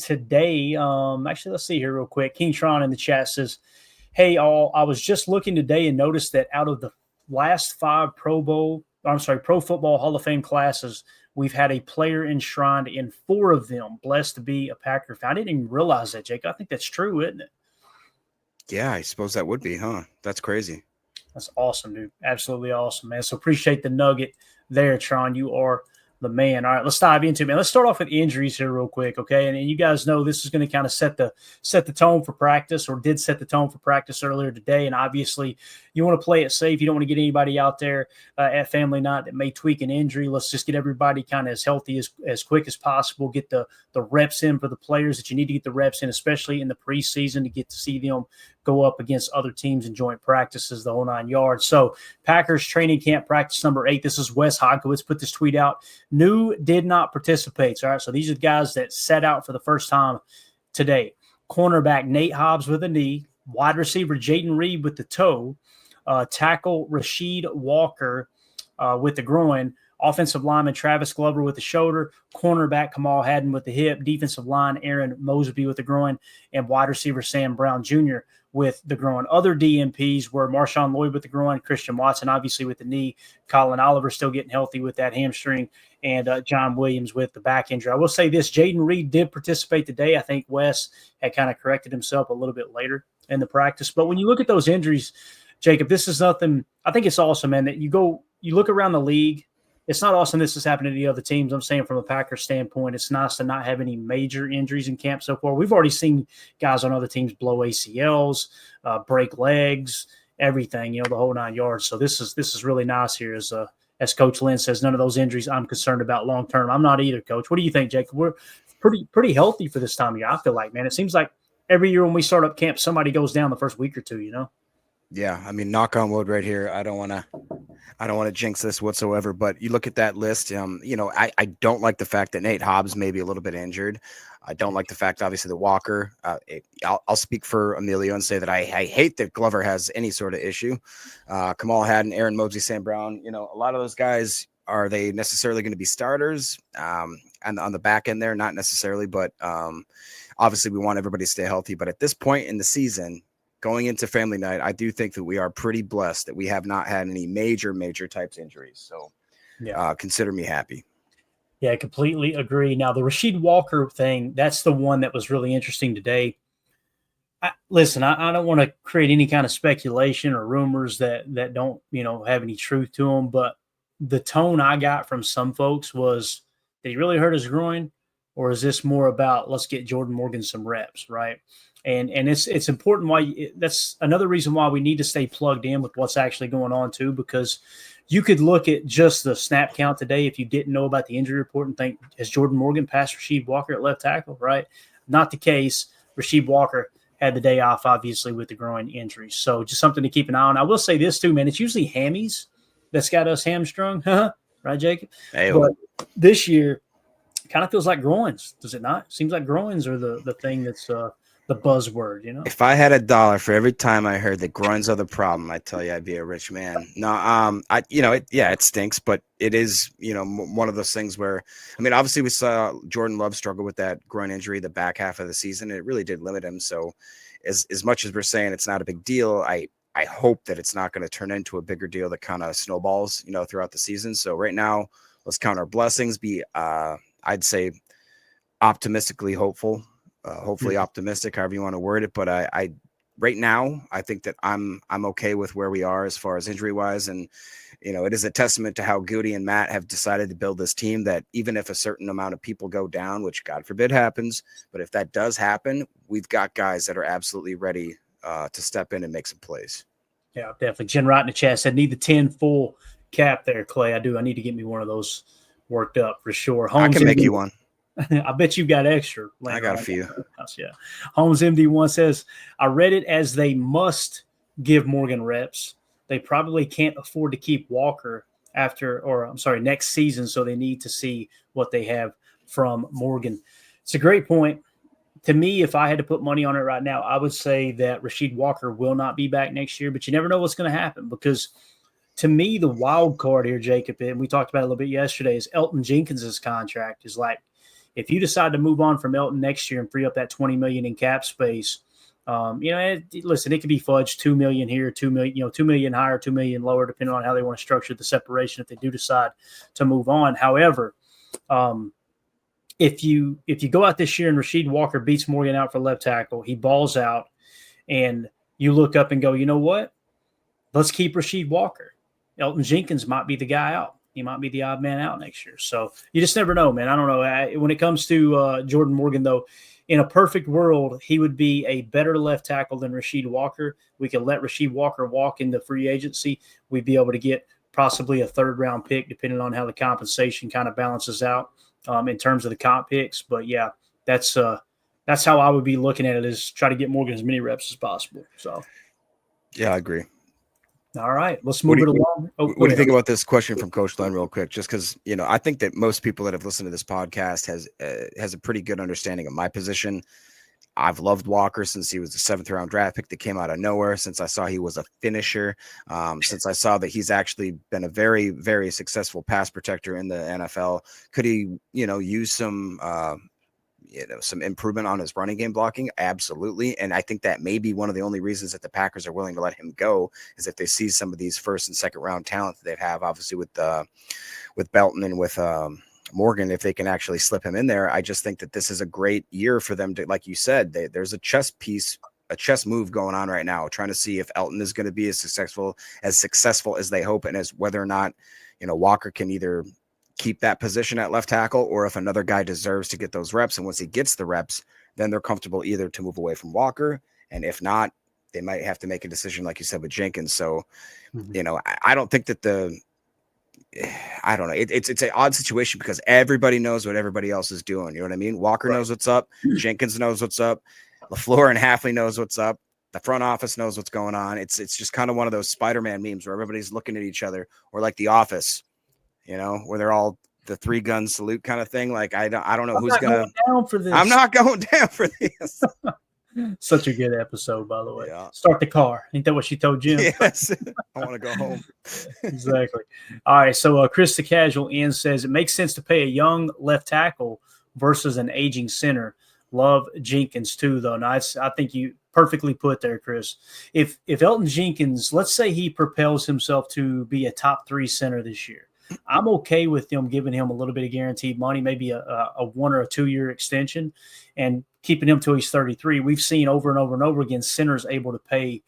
today. Actually, let's see here real quick. King Tron in the chat says, "Hey all, I was just looking today and noticed that out of the last five Pro Football Hall of Fame classes, we've had a player enshrined in four of them. Blessed to be a Packer fan." I didn't even realize that, Jake. I think that's true, isn't it? Yeah, I suppose that would be, huh? That's crazy. That's awesome, dude. Absolutely awesome, man. So appreciate the nugget there, Tron. You are the man. All right, let's dive into it, man. Let's start off with injuries here real quick, okay? And you guys know this is going to kind of set the tone for practice, or did set the tone for practice earlier today. And obviously, you want to play it safe. You don't want to get anybody out there at family night that may tweak an injury. Let's just get everybody kind of as healthy as quick as possible. Get the reps in for the players that you need to get the reps in, especially in the preseason, to get to see them go up against other teams in joint practices, the whole 9 yards. So Packers training camp practice number 8. This is Wes Hodkiewicz put this tweet out. New did not participate. All right, so these are the guys that sat out for the first time today. Cornerback Nate Hobbs with a knee, wide receiver Jayden Reed with the toe, tackle Rasheed Walker with the groin, offensive lineman Travis Glover with the shoulder, cornerback Kamal Hadden with the hip, defensive line Aaron Mosby with the groin, and wide receiver Sam Brown Jr. with the groin. Other DMPs were Marshawn Lloyd with the groin, Christian Watson obviously with the knee, Colin Oliver still getting healthy with that hamstring, and John Williams with the back injury. I will say this, Jayden Reed did participate today. I think Wes had kind of corrected himself a little bit later in the practice. But when you look at those injuries, Jacob, this is nothing. I think it's awesome, man, that you look around the league. It's not awesome this is happening to the other teams. I'm saying from a Packers standpoint, it's nice to not have any major injuries in camp so far. We've already seen guys on other teams blow ACLs, break legs, everything, the whole 9 yards. So this is really nice here as Coach Lynn says, none of those injuries I'm concerned about long term. I'm not either, Coach. What do you think, Jacob? We're pretty healthy for this time of year, I feel like, man. It seems like every year when we start up camp, somebody goes down the first week or two, Yeah, I mean, knock on wood right here. I don't want to jinx this whatsoever, but you look at that list. I don't like the fact that Nate Hobbs may be a little bit injured. I don't like the fact, obviously, that Walker. I'll speak for Emilio and say that I hate that Glover has any sort of issue. Kamal Hadden, Aaron Mosby, Sam Brown. A lot of those guys, are they necessarily going to be starters? And on the back end there, not necessarily, but obviously we want everybody to stay healthy. But at this point in the season, going into family night, I do think that we are pretty blessed that we have not had any major types injuries. So consider me happy. Yeah, I completely agree. Now, the Rasheed Walker thing, that's the one that was really interesting today. I don't want to create any kind of speculation or rumors that don't, have any truth to them. But the tone I got from some folks was, did he really hurt his groin? Or is this more about, let's get Jordan Morgan some reps, right? And it's important that's another reason why we need to stay plugged in with what's actually going on too, because you could look at just the snap count today if you didn't know about the injury report and think, has Jordan Morgan passed Rasheed Walker at left tackle, right? Not the case. Rasheed Walker had the day off, obviously, with the groin injury. So just something to keep an eye on. I will say this too, man. It's usually hammies that's got us hamstrung, right, Jacob? Hey, but this year kind of feels like groins, does it not? Seems like groins are the thing that's the buzzword, If I had $1 for every time I heard that groins are the problem, I tell you, I'd be a rich man. No, it stinks, but it is, one of those things where, I mean, obviously we saw Jordan Love struggle with that groin injury the back half of the season. It really did limit him. So as much as we're saying it's not a big deal, I hope that it's not going to turn into a bigger deal that kind of snowballs, throughout the season. So right now, let's count our blessings, be, I'd say, optimistically hopeful. Hopefully optimistic, however you want to word it. But I right now, I think that I'm okay with where we are as far as injury wise. And, it is a testament to how Goody and Matt have decided to build this team that even if a certain amount of people go down, which God forbid happens, but if that does happen, we've got guys that are absolutely ready to step in and make some plays. Yeah, definitely. Jen Wright in the chat said, need the 10 full cap there, Clay. I do. I need to get me one of those worked up for sure. I can make you one. I bet you got extra. I got a few. Yeah. Holmes MD1 says, I read it as they must give Morgan reps. They probably can't afford to keep Walker next season. So they need to see what they have from Morgan. It's a great point. To me, if I had to put money on it right now, I would say that Rasheed Walker will not be back next year, but you never know what's going to happen because to me, the wild card here, Jacob, and we talked about it a little bit yesterday, is Elton Jenkins's contract is like, if you decide to move on from Elton next year and free up that $20 million in cap space, listen, it could be fudged $2 million here, $2 million, $2 million higher, $2 million lower, depending on how they want to structure the separation if they do decide to move on. However, if you go out this year and Rasheed Walker beats Morgan out for left tackle, he balls out, and you look up and go, you know what? Let's keep Rasheed Walker. Elton Jenkins might be the guy out. He might be the odd man out next year. So you just never know, man. I don't know. When it comes to Jordan Morgan, though, in a perfect world, he would be a better left tackle than Rasheed Walker. We could let Rasheed Walker walk into free agency. We'd be able to get possibly a third-round pick, depending on how the compensation kind of balances out in terms of the comp picks. But, yeah, that's how I would be looking at it, is try to get Morgan as many reps as possible. So, yeah, I agree. All right, let's move it along. What do you think about this question from Coach Len real quick? Just because, I think that most people that have listened to this podcast has a pretty good understanding of my position. I've loved Walker since he was the 7th-round draft pick that came out of nowhere, since I saw he was a finisher, since I saw that he's actually been a very, very successful pass protector in the NFL. Could he, use some improvement on his running game blocking? Absolutely. And I think that may be one of the only reasons that the Packers are willing to let him go, is if they see some of these 1st and 2nd round talent that they have, obviously with Belton and with Morgan, if they can actually slip him in there. I just think that this is a great year for them to, like you said, there's a chess move going on right now, trying to see if Elton is going to be as successful as they hope, and as whether or not, Walker can either keep that position at left tackle, or if another guy deserves to get those reps. And once he gets the reps, then they're comfortable either to move away from Walker, and if not, they might have to make a decision, like you said, with Jenkins. So, I don't think that I don't know. It's an odd situation because everybody knows what everybody else is doing. You know what I mean? Walker knows what's up. Jenkins knows what's up. LaFleur and Hafley knows what's up. The front office knows what's going on. It's just kind of one of those Spider-Man memes where everybody's looking at each other, or like The Office, where they're all the 3-gun salute kind of thing. Like, I don't know who's going down for this. I'm not going down for this. Such a good episode, by the way. Yeah. Start the car. Ain't that what she told Jim? Yes. I want to go home. Exactly. All right. So Chris the Casual in says it makes sense to pay a young left tackle versus an aging center. Love Jenkins too, though. Now, I think you perfectly put there, Chris. If Elton Jenkins, let's say he propels himself to be a top 3 center this year, I'm okay with them giving him a little bit of guaranteed money, maybe a 1 or a 2-year extension, and keeping him till he's 33. We've seen over and over and over again centers able to play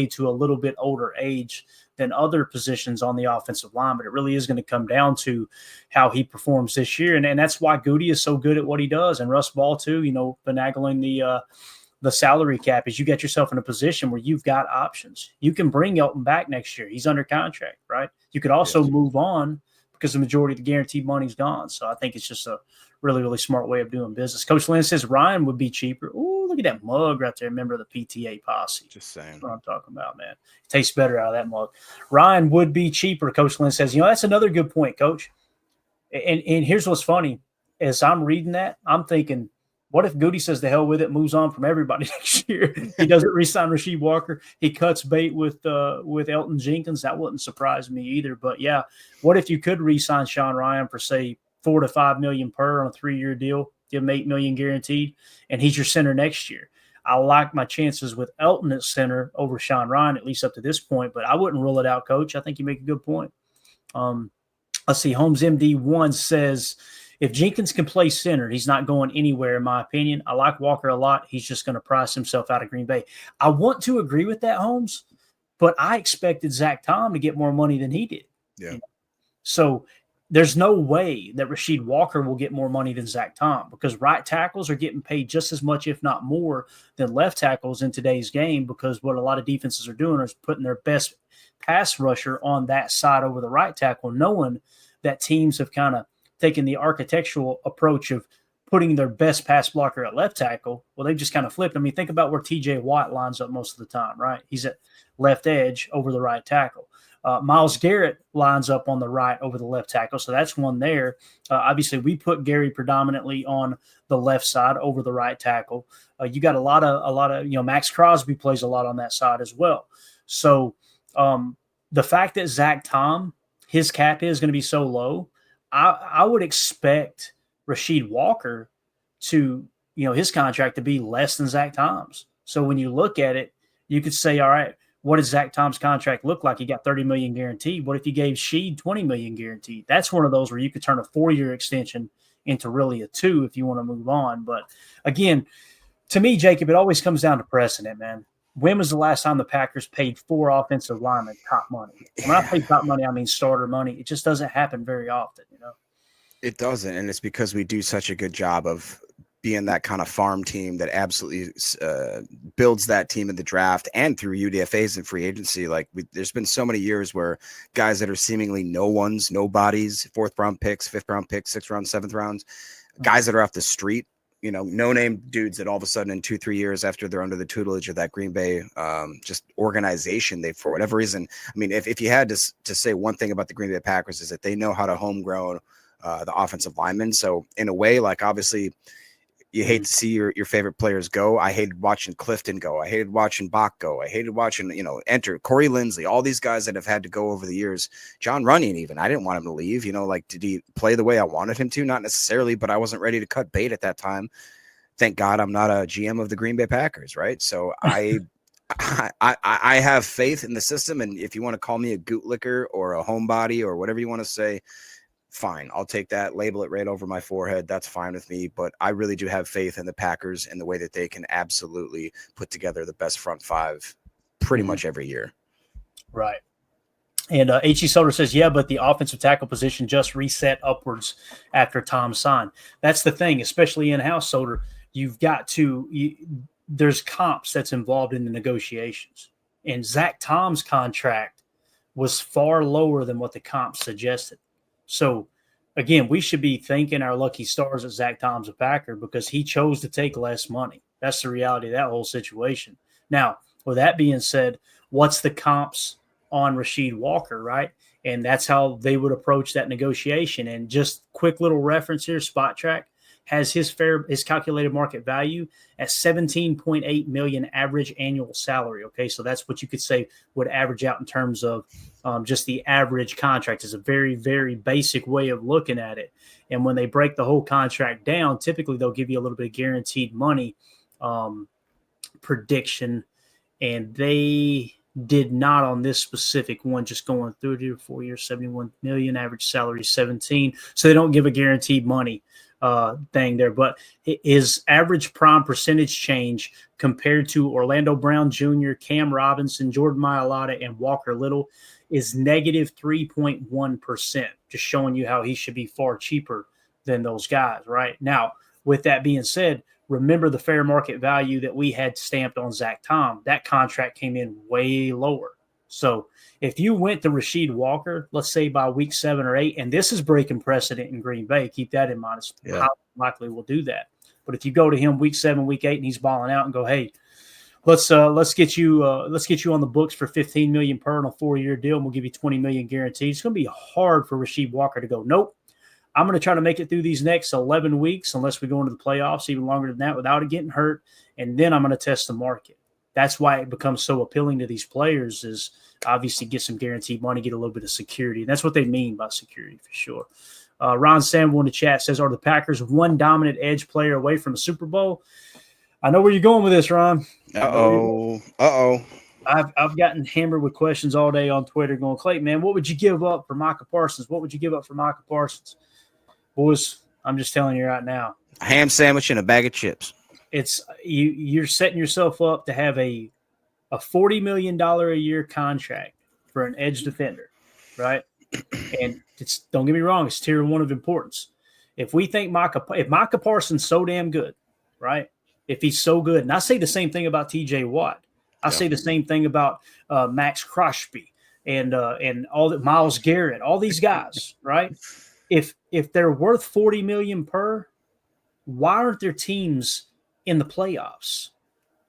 to a little bit older age than other positions on the offensive line. But it really is going to come down to how he performs this year. And that's why Goody is so good at what he does. And Russ Ball too, finagling the salary cap, is you get yourself in a position where you've got options. You can bring Elton back next year. He's under contract, right? You could also move on because the majority of the guaranteed money's gone. So I think it's just a really, really smart way of doing business. Coach Lynn says Ryan would be cheaper. Ooh, look at that mug right there. Member of the PTA posse. Just saying. That's what I'm talking about, man. It tastes better out of that mug. Ryan would be cheaper, Coach Lynn says. That's another good point, Coach. And here's what's funny. As I'm reading that, I'm thinking, what if Goody says the hell with it, moves on from everybody next year? He doesn't re-sign Rasheed Walker. He cuts bait with Elton Jenkins. That wouldn't surprise me either. But, yeah, what if you could re-sign Sean Ryan for, say, $4 to $5 million per on a 3-year deal, give him $8 million guaranteed, and he's your center next year? I like my chances with Elton at center over Sean Ryan, at least up to this point, but I wouldn't rule it out, Coach. I think you make a good point. Let's see. Holmes MD1 says, if Jenkins can play center, he's not going anywhere, in my opinion. I like Walker a lot. He's just going to price himself out of Green Bay. I want to agree with that, Holmes, but I expected Zach Tom to get more money than he did. Yeah. So there's no way that Rasheed Walker will get more money than Zach Tom, because right tackles are getting paid just as much, if not more, than left tackles in today's game, because what a lot of defenses are doing is putting their best pass rusher on that side over the right tackle, knowing that teams have kind of taken the architectural approach of putting their best pass blocker at left tackle. Well, they've just kind of flipped. I mean, think about where TJ Watt lines up most of the time, right? He's at left edge over the right tackle. Myles Garrett lines up on the right over the left tackle, so that's one there. Obviously, we put Gary predominantly on the left side over the right tackle. You got a lot of Max Crosby plays a lot on that side as well. So the fact that Zach Tom, his cap is going to be so low, I would expect Rasheed Walker to, his contract to be less than Zach Tom's. So when you look at it, you could say, all right, what does Zach Tom's contract look like? He got $30 million guaranteed. What if you gave Sheed $20 million guaranteed? That's one of those where you could turn a 4-year extension into really a 2 if you want to move on. But again, to me, Jacob, it always comes down to precedent, man. When was the last time the Packers paid 4 offensive linemen top money? When I say top money, I mean starter money. It just doesn't happen very often, It doesn't, and it's because we do such a good job of being that kind of farm team that absolutely builds that team in the draft and through UDFAs and free agency. Like there's been so many years where guys that are seemingly nobodies, 4th round picks, 5th round picks, 6th round, 7th rounds, guys that are off the street, no name dudes that all of a sudden in 2-3 years after they're under the tutelage of that Green Bay just organization, they, for whatever reason, I mean, if you had to say one thing about the Green Bay Packers is that they know how to homegrown the offensive linemen. So in a way, like obviously you hate to see your favorite players go. I hated watching Clifton go. I hated watching Bach go. I hated watching, enter Corey Linsley, all these guys that have had to go over the years. John Runyon, even, I didn't want him to leave. Like, did he play the way I wanted him to? Not necessarily, but I wasn't ready to cut bait at that time. Thank God I'm not a GM of the Green Bay Packers, right? So I have faith in the system, and if you want to call me a bootlicker or a homebody or whatever you want to say, fine. I'll take that, label it right over my forehead. That's fine with me. But I really do have faith in the Packers and the way that they can absolutely put together the best front 5 pretty much every year. Right. And H.E. Soder says, yeah, but the offensive tackle position just reset upwards after Tom signed. That's the thing, especially in-house, Soder. You've got to there's comps that's involved in the negotiations. And Zach Tom's contract was far lower than what the comps suggested. So, again, we should be thanking our lucky stars that Zach Tom's a Packer because he chose to take less money. That's the reality of that whole situation. Now, with that being said, what's the comps on Rasheed Walker, right? And that's how they would approach that negotiation. And just quick little reference here, Spot Track has his calculated market value at $17.8 million average annual salary. Okay, so that's what you could say would average out in terms of just the average contract. Is a very, very basic way of looking at it. And when they break the whole contract down, typically they'll give you a little bit of guaranteed money prediction, and they did not on this specific one. Just going through it here, 4 years, 71 million, average salary 17. So they don't give a guaranteed money thing there, but his average prime percentage change compared to Orlando Brown Jr., Cam Robinson, Jordan Mailata, and Walker Little is negative 3.1%, just showing you how he should be far cheaper than those guys right now. With that being said, remember the fair market value that we had stamped on Zach Tom. That contract came in way lower. So if you went to Rasheed Walker, let's say by week 7 or 8, and this is breaking precedent in Green Bay, keep that in mind. It's how likely we'll do that. But if you go to him week 7, week 8, and he's balling out and go, hey, let's get you on the books for $15 million per on a 4-year deal, and we'll give you $20 million guaranteed. It's going to be hard for Rasheed Walker to go, nope, I'm going to try to make it through these next 11 weeks unless we go into the playoffs, even longer than that, without it getting hurt, and then I'm going to test the market. That's why it becomes so appealing to these players is obviously get some guaranteed money, get a little bit of security. And that's what they mean by security for sure. Ron Samble in the chat says, are the Packers one dominant edge player away from a Super Bowl? I know where you're going with this, Ron. Uh-oh. I've gotten hammered with questions all day on Twitter going, Clayton, man, what would you give up for Micah Parsons? What would you give up for Micah Parsons? Boys, I'm just telling you right now. A ham sandwich and a bag of chips. It's you're setting yourself up to have a $40 million a year contract for an edge defender, right? And don't get me wrong, it's tier 1 of importance. If we think if Micah Parsons so damn good, right? If he's so good, and I say the same thing about TJ Watt. I say the same thing about Max Crosby and all that, Myles Garrett, all these guys, right? If they're worth $40 million per, why aren't their teams in the playoffs?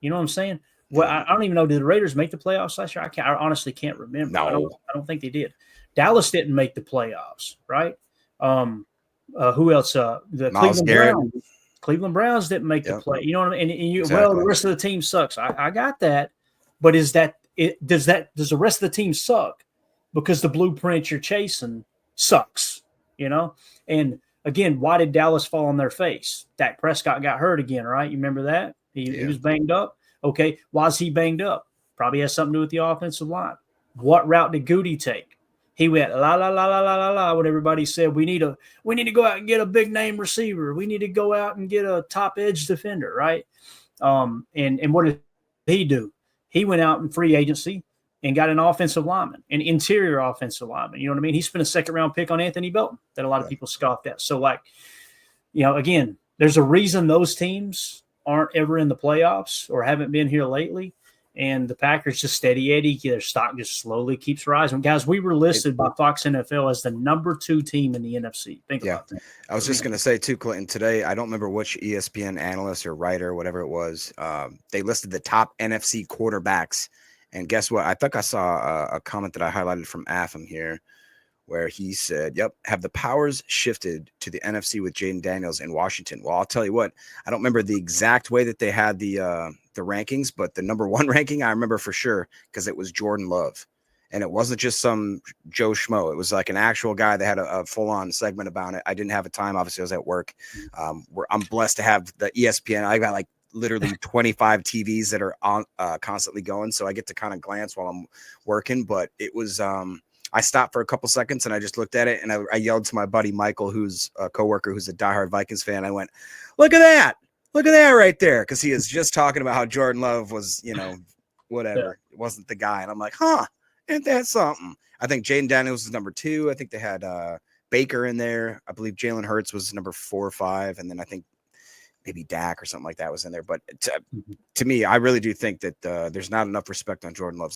You know what I'm saying? Well, I don't even know. Did the Raiders make the playoffs last year? I honestly can't remember. No. I don't think they did. Dallas didn't make the playoffs, right? Who else? The Cleveland Browns didn't make the play. You know what I mean? And exactly. The rest of the team sucks. I got that. But does the rest of the team suck because the blueprint you're chasing sucks? You know? And again, why did Dallas fall on their face? Dak Prescott got hurt again, right? You remember that? He was banged up. Okay, why is he banged up? Probably has something to do with the offensive line. What route did Goody take? He went la la la la la la la when everybody said we need to go out and get a big name receiver. We need to go out and get a top edge defender, right? And what did he do? He went out in free agency and got an offensive lineman, an interior offensive lineman. You know what I mean? He spent a second-round pick on Anthony Belton that a lot of people scoffed at. So, like, again, there's a reason those teams aren't ever in the playoffs or haven't been here lately. And the Packers just steady Eddie. Their stock just slowly keeps rising. Guys, we were listed by Fox NFL as the number 2 team in the NFC. Think about that. I was just going to say, too, Clinton, today, I don't remember which ESPN analyst or writer, whatever it was, they listed the top NFC quarterbacks. And guess what? I think I saw a comment that I highlighted from Afam here where he said, have the powers shifted to the NFC with Jaden Daniels in Washington? Well, I'll tell you what, I don't remember the exact way that they had the rankings, but the number 1 ranking I remember for sure because it was Jordan Love. And it wasn't just some Joe Schmo. It was like an actual guy that had a full-on segment about it. I didn't have a time. Obviously, I was at work. I'm blessed to have the ESPN. I got like literally 25 TVs that are on constantly going. So I get to kind of glance while I'm working. But it was I stopped for a couple seconds and I just looked at it and I yelled to my buddy Michael, who's a coworker who's a diehard Vikings fan. I went, look at that. Look at that right there. Because he is just talking about how Jordan Love was, whatever. It wasn't the guy. And I'm like, ain't that something? I think Jaden Daniels was number 2. I think they had Baker in there. I believe Jalen Hurts was number 4 or 5. And then I think maybe Dak or something like that was in there. But to me, I really do think that there's not enough respect on Jordan Love's